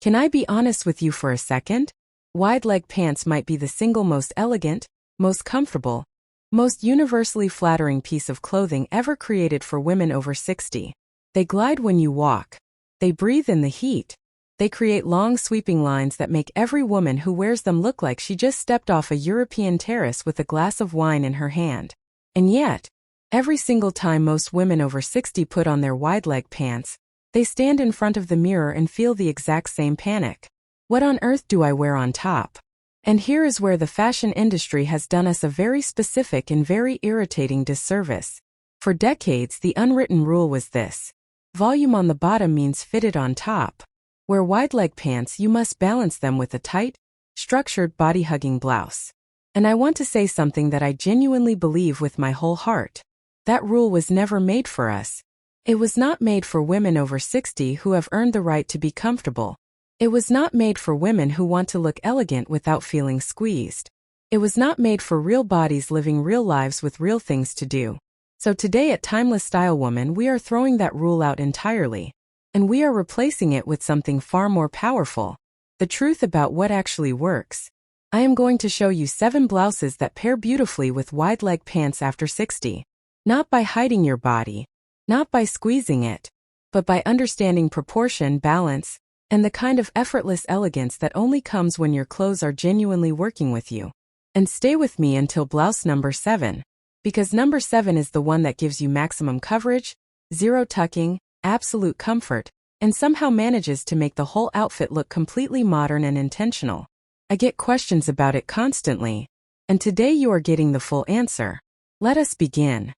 Can I be honest with you for a second? Wide leg pants might be the single most elegant, most comfortable, most universally flattering piece of clothing ever created for women over 60. They glide when you walk. They breathe in the heat. They create long sweeping lines that make every woman who wears them look like she just stepped off a European terrace with a glass of wine in her hand. And yet, every single time most women over 60 put on their wide leg pants, they stand in front of the mirror and feel the exact same panic. What on earth do I wear on top? And here is where the fashion industry has done us a very specific and very irritating disservice. For decades, the unwritten rule was this: volume on the bottom means fitted on top. Wear wide leg pants, you must balance them with a tight, structured body-hugging blouse. And I want to say something that I genuinely believe with my whole heart. That rule was never made for us. It was not made for women over 60 who have earned the right to be comfortable. It was not made for women who want to look elegant without feeling squeezed. It was not made for real bodies living real lives with real things to do. So today at Timeless Style Woman, we are throwing that rule out entirely. And we are replacing it with something far more powerful: the truth about what actually works. I am going to show you 7 blouses that pair beautifully with wide leg pants after 60. Not by hiding your body, not by squeezing it, but by understanding proportion, balance, and the kind of effortless elegance that only comes when your clothes are genuinely working with you. And stay with me until blouse number 7. Because number 7 is the one that gives you maximum coverage, zero tucking, absolute comfort, and somehow manages to make the whole outfit look completely modern and intentional. I get questions about it constantly, and today you are getting the full answer. Let us begin.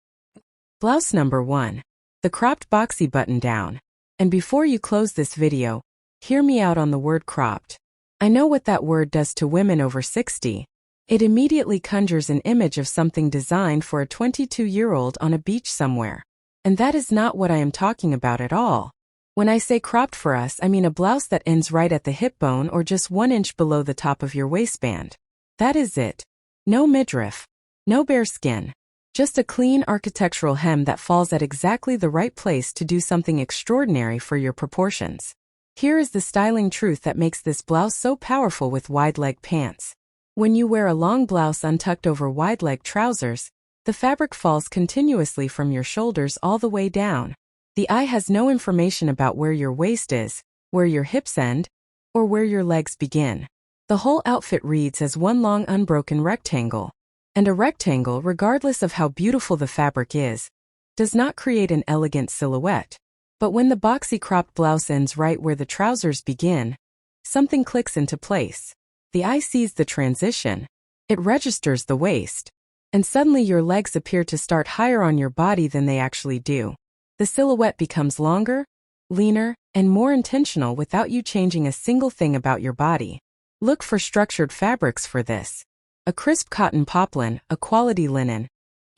Blouse number 1. The cropped boxy button down. And before you close this video, hear me out on the word cropped. I know what that word does to women over 60. It immediately conjures an image of something designed for a 22-year-old on a beach somewhere. And that is not what I am talking about at all. When I say cropped for us, I mean a blouse that ends right at the hip bone or just 1 inch below the top of your waistband. That is it. No midriff. No bare skin. Just a clean architectural hem that falls at exactly the right place to do something extraordinary for your proportions. Here is the styling truth that makes this blouse so powerful with wide leg pants. When you wear a long blouse untucked over wide leg trousers, the fabric falls continuously from your shoulders all the way down. The eye has no information about where your waist is, where your hips end, or where your legs begin. The whole outfit reads as one long unbroken rectangle. And a rectangle, regardless of how beautiful the fabric is, does not create an elegant silhouette. But when the boxy cropped blouse ends right where the trousers begin, something clicks into place. The eye sees the transition. It registers the waist. And suddenly your legs appear to start higher on your body than they actually do. The silhouette becomes longer, leaner, and more intentional without you changing a single thing about your body. Look for structured fabrics for this. A crisp cotton poplin, a quality linen.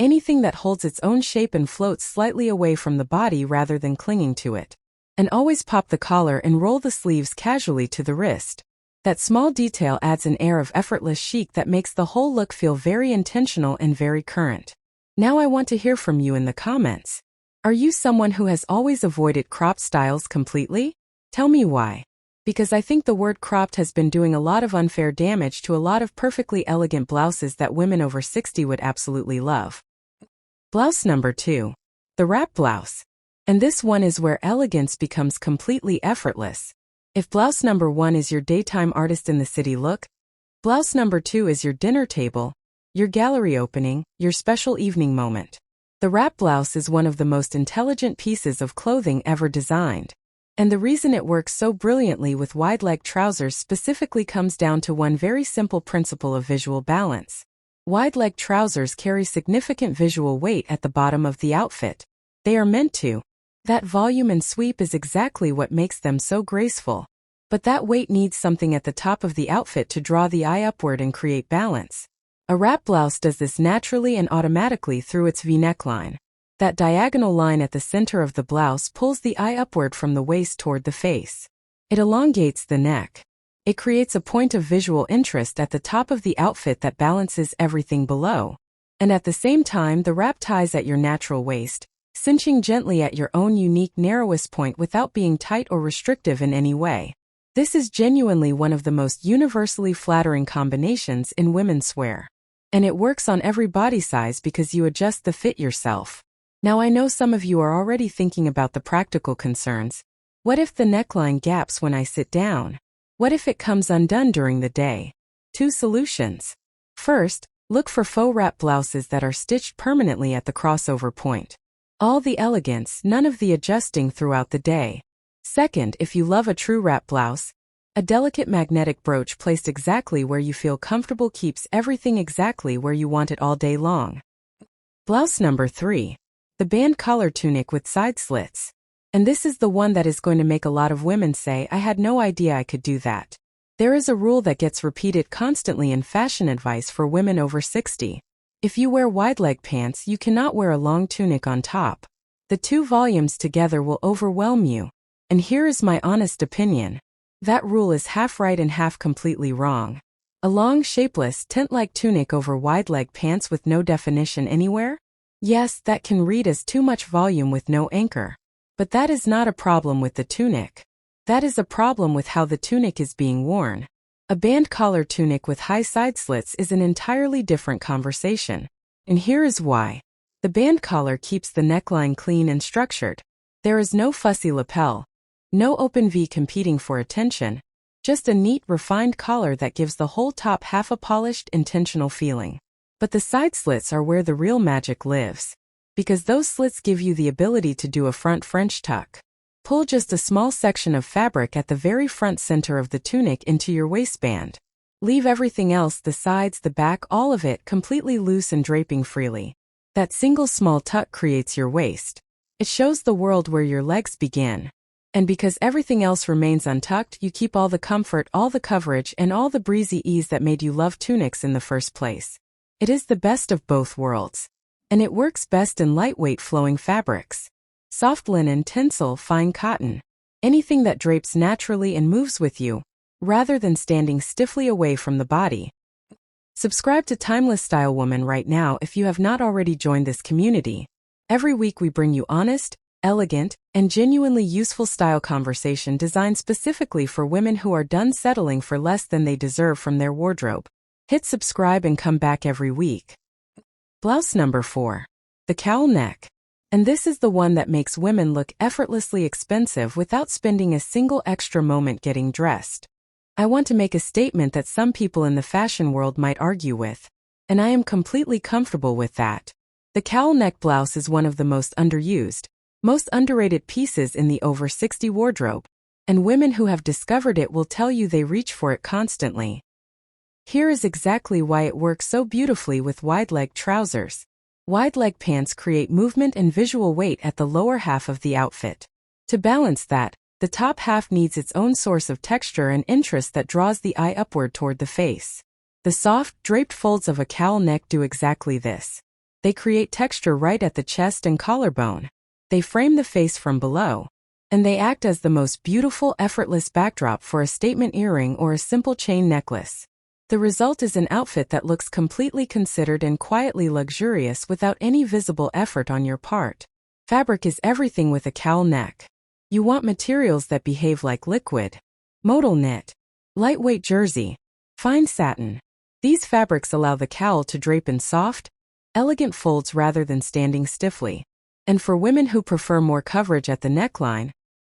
Anything that holds its own shape and floats slightly away from the body rather than clinging to it. And always pop the collar and roll the sleeves casually to the wrist. That small detail adds an air of effortless chic that makes the whole look feel very intentional and very current. Now I want to hear from you in the comments. Are you someone who has always avoided cropped styles completely? Tell me why. Because I think the word cropped has been doing a lot of unfair damage to a lot of perfectly elegant blouses that women over 60 would absolutely love. Blouse number 2. The wrap blouse. And this one is where elegance becomes completely effortless. If blouse number 1 is your daytime artist in the city look, blouse number 2 is your dinner table, your gallery opening, your special evening moment. The wrap blouse is one of the most intelligent pieces of clothing ever designed. And the reason it works so brilliantly with wide leg trousers specifically comes down to one very simple principle of visual balance. Wide leg trousers carry significant visual weight at the bottom of the outfit. They are meant to. That volume and sweep is exactly what makes them so graceful. But that weight needs something at the top of the outfit to draw the eye upward and create balance. A wrap blouse does this naturally and automatically through its V-neckline. That diagonal line at the center of the blouse pulls the eye upward from the waist toward the face. It elongates the neck. It creates a point of visual interest at the top of the outfit that balances everything below. And at the same time, the wrap ties at your natural waist, cinching gently at your own unique narrowest point without being tight or restrictive in any way. This is genuinely one of the most universally flattering combinations in women's wear. And it works on every body size because you adjust the fit yourself. Now I know some of you are already thinking about the practical concerns. What if the neckline gaps when I sit down? What if it comes undone during the day? 2 solutions. First, look for faux wrap blouses that are stitched permanently at the crossover point. All the elegance, none of the adjusting throughout the day. Second, if you love a true wrap blouse, a delicate magnetic brooch placed exactly where you feel comfortable keeps everything exactly where you want it all day long. Blouse number 3. The band collar tunic with side slits. And this is the one that is going to make a lot of women say, I had no idea I could do that. There is a rule that gets repeated constantly in fashion advice for women over 60. If you wear wide leg pants, you cannot wear a long tunic on top. The 2 volumes together will overwhelm you. And here is my honest opinion. That rule is half right and half completely wrong. A long, shapeless, tent-like tunic over wide leg pants with no definition anywhere? Yes, that can read as too much volume with no anchor. But that is not a problem with the tunic. That is a problem with how the tunic is being worn. A band collar tunic with high side slits is an entirely different conversation. And here is why. The band collar keeps the neckline clean and structured. There is no fussy lapel. No open V competing for attention, just a neat, refined collar that gives the whole top half a polished, intentional feeling. But the side slits are where the real magic lives. Because those slits give you the ability to do a front French tuck. Pull just a small section of fabric at the very front center of the tunic into your waistband. Leave everything else, the sides, the back, all of it completely loose and draping freely. That single small tuck creates your waist. It shows the world where your legs begin. And because everything else remains untucked, you keep all the comfort, all the coverage, and all the breezy ease that made you love tunics in the first place. It is the best of both worlds. And it works best in lightweight flowing fabrics. Soft linen, tinsel, fine cotton. Anything that drapes naturally and moves with you, rather than standing stiffly away from the body. Subscribe to Timeless Style Woman right now if you have not already joined this community. Every week we bring you honest, elegant, and genuinely useful style conversation designed specifically for women who are done settling for less than they deserve from their wardrobe. Hit subscribe and come back every week. Blouse number 4. The cowl neck. And this is the one that makes women look effortlessly expensive without spending a single extra moment getting dressed. I want to make a statement that some people in the fashion world might argue with. And I am completely comfortable with that. The cowl neck blouse is one of the most underused, most underrated pieces in the over 60 wardrobe, and women who have discovered it will tell you they reach for it constantly. Here is exactly why it works so beautifully with wide-leg trousers. Wide-leg pants create movement and visual weight at the lower half of the outfit. To balance that, the top half needs its own source of texture and interest that draws the eye upward toward the face. The soft, draped folds of a cowl neck do exactly this. They create texture right at the chest and collarbone. They frame the face from below. And they act as the most beautiful, effortless backdrop for a statement earring or a simple chain necklace. The result is an outfit that looks completely considered and quietly luxurious without any visible effort on your part. Fabric is everything with a cowl neck. You want materials that behave like liquid. Modal knit. Lightweight jersey. Fine satin. These fabrics allow the cowl to drape in soft, elegant folds rather than standing stiffly. And for women who prefer more coverage at the neckline,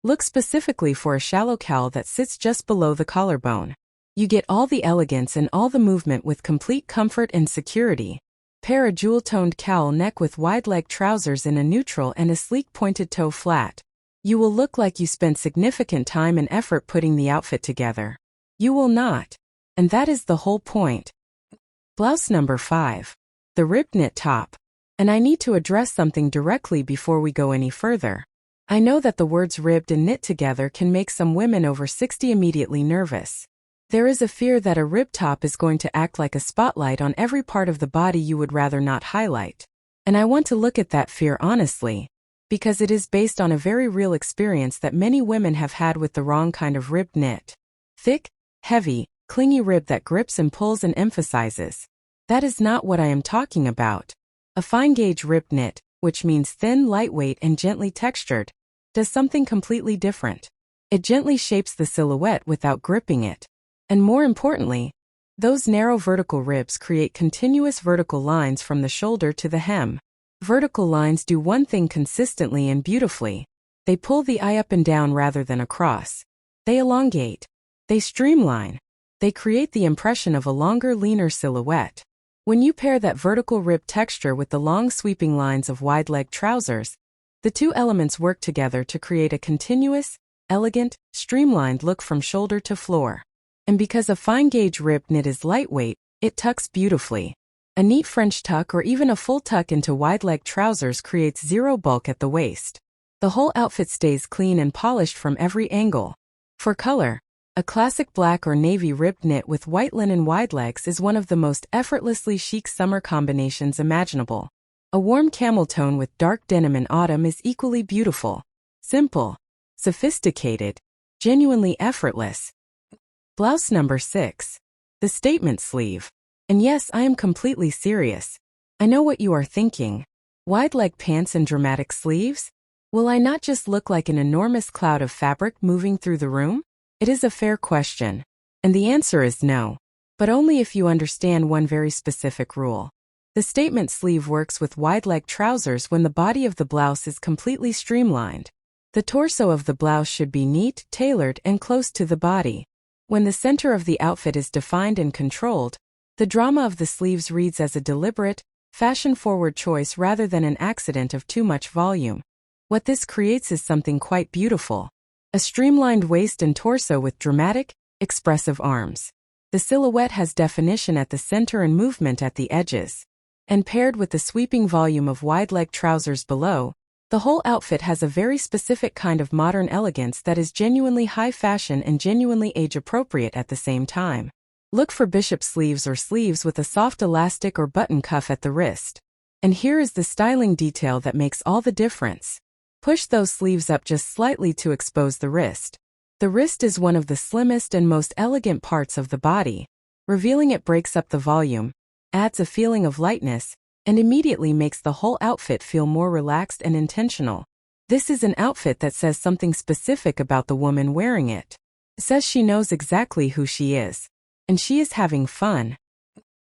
look specifically for a shallow cowl that sits just below the collarbone. You get all the elegance and all the movement with complete comfort and security. Pair a jewel-toned cowl neck with wide-leg trousers in a neutral and a sleek pointed toe flat. You will look like you spent significant time and effort putting the outfit together. You will not. And that is the whole point. Blouse number 5. The ribbed knit top. And I need to address something directly before we go any further. I know that the words ribbed and knit together can make some women over 60 immediately nervous. There is a fear that a ribbed top is going to act like a spotlight on every part of the body you would rather not highlight. And I want to look at that fear honestly, because it is based on a very real experience that many women have had with the wrong kind of ribbed knit. Thick, heavy, clingy rib that grips and pulls and emphasizes. That is not what I am talking about. A fine gauge ribbed knit, which means thin, lightweight, and gently textured, does something completely different. It gently shapes the silhouette without gripping it. And more importantly, those narrow vertical ribs create continuous vertical lines from the shoulder to the hem. Vertical lines do one thing consistently and beautifully. They pull the eye up and down rather than across. They elongate. They streamline. They create the impression of a longer, leaner silhouette. When you pair that vertical rib texture with the long sweeping lines of wide-leg trousers, the two elements work together to create a continuous, elegant, streamlined look from shoulder to floor. And because a fine-gauge rib knit is lightweight, it tucks beautifully. A neat French tuck or even a full tuck into wide-leg trousers creates zero bulk at the waist. The whole outfit stays clean and polished from every angle. For color, a classic black or navy ribbed knit with white linen wide legs is one of the most effortlessly chic summer combinations imaginable. A warm camel tone with dark denim in autumn is equally beautiful. Simple, sophisticated, genuinely effortless. Blouse number 6. The statement sleeve. And yes, I am completely serious. I know what you are thinking. Wide leg pants and dramatic sleeves? Will I not just look like an enormous cloud of fabric moving through the room? It is a fair question. And the answer is no. But only if you understand one very specific rule. The statement sleeve works with wide leg trousers when the body of the blouse is completely streamlined. The torso of the blouse should be neat, tailored, and close to the body. When the center of the outfit is defined and controlled, the drama of the sleeves reads as a deliberate, fashion-forward choice rather than an accident of too much volume. What this creates is something quite beautiful. A streamlined waist and torso with dramatic, expressive arms. The silhouette has definition at the center and movement at the edges. And paired with the sweeping volume of wide-leg trousers below, the whole outfit has a very specific kind of modern elegance that is genuinely high fashion and genuinely age-appropriate at the same time. Look for bishop sleeves or sleeves with a soft elastic or button cuff at the wrist. And here is the styling detail that makes all the difference. Push those sleeves up just slightly to expose the wrist. The wrist is one of the slimmest and most elegant parts of the body. Revealing it breaks up the volume, adds a feeling of lightness, and immediately makes the whole outfit feel more relaxed and intentional. This is an outfit that says something specific about the woman wearing it. It says she knows exactly who she is. And she is having fun.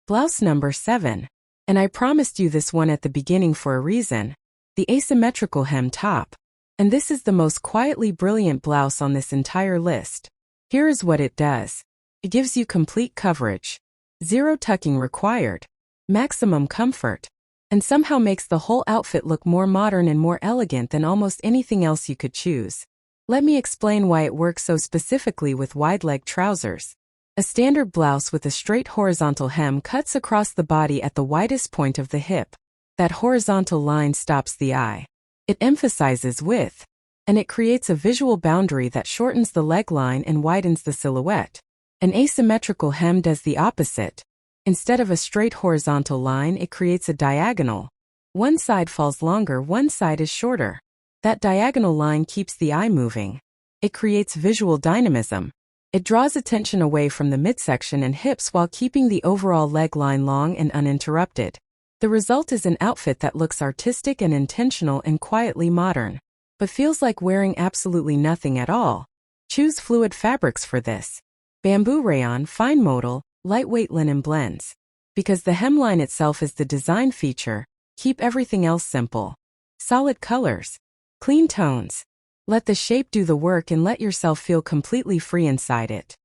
Blouse number 7. And I promised you this one at the beginning for a reason. The asymmetrical hem top. And this is the most quietly brilliant blouse on this entire list. Here is what it does. It gives you complete coverage. Zero tucking required. Maximum comfort. And somehow makes the whole outfit look more modern and more elegant than almost anything else you could choose. Let me explain why it works so specifically with wide-leg trousers. A standard blouse with a straight horizontal hem cuts across the body at the widest point of the hip. That horizontal line stops the eye. It emphasizes width. And it creates a visual boundary that shortens the leg line and widens the silhouette. An asymmetrical hem does the opposite. Instead of a straight horizontal line, it creates a diagonal. One side falls longer, one side is shorter. That diagonal line keeps the eye moving. It creates visual dynamism. It draws attention away from the midsection and hips while keeping the overall leg line long and uninterrupted. The result is an outfit that looks artistic and intentional and quietly modern, but feels like wearing absolutely nothing at all. Choose fluid fabrics for this. Bamboo rayon, fine modal, lightweight linen blends. Because the hemline itself is the design feature, keep everything else simple. Solid colors. Clean tones. Let the shape do the work and let yourself feel completely free inside it.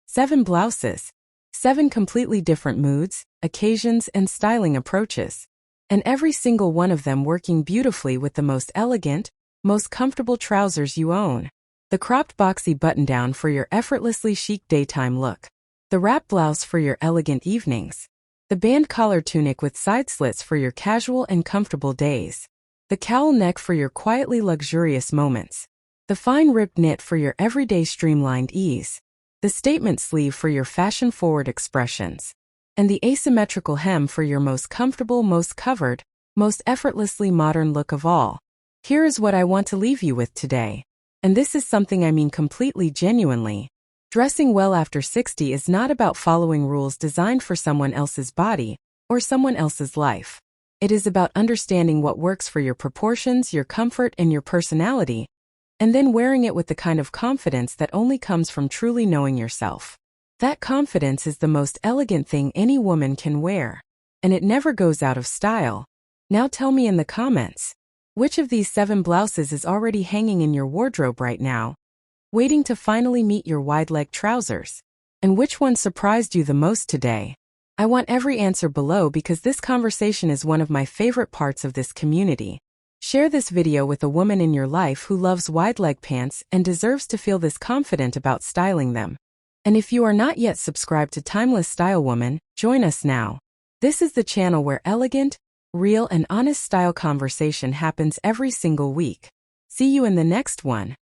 7 blouses. 7 completely different moods, occasions, and styling approaches. And every single one of them working beautifully with the most elegant, most comfortable trousers you own. The cropped boxy button-down for your effortlessly chic daytime look. The wrap blouse for your elegant evenings. The band collar tunic with side slits for your casual and comfortable days. The cowl neck for your quietly luxurious moments. The fine ribbed knit for your everyday streamlined ease. The statement sleeve for your fashion-forward expressions. And the asymmetrical hem for your most comfortable, most covered, most effortlessly modern look of all. Here is what I want to leave you with today. And this is something I mean completely genuinely. Dressing well after 60 is not about following rules designed for someone else's body or someone else's life. It is about understanding what works for your proportions, your comfort, and your personality, and then wearing it with the kind of confidence that only comes from truly knowing yourself. That confidence is the most elegant thing any woman can wear, and it never goes out of style. Now tell me in the comments, which of these 7 blouses is already hanging in your wardrobe right now, waiting to finally meet your wide-leg trousers? And which one surprised you the most today? I want every answer below because this conversation is one of my favorite parts of this community. Share this video with a woman in your life who loves wide-leg pants and deserves to feel this confident about styling them. And if you are not yet subscribed to Timeless Style Woman, join us now. This is the channel where elegant, real and honest style conversation happens every single week. See you in the next one.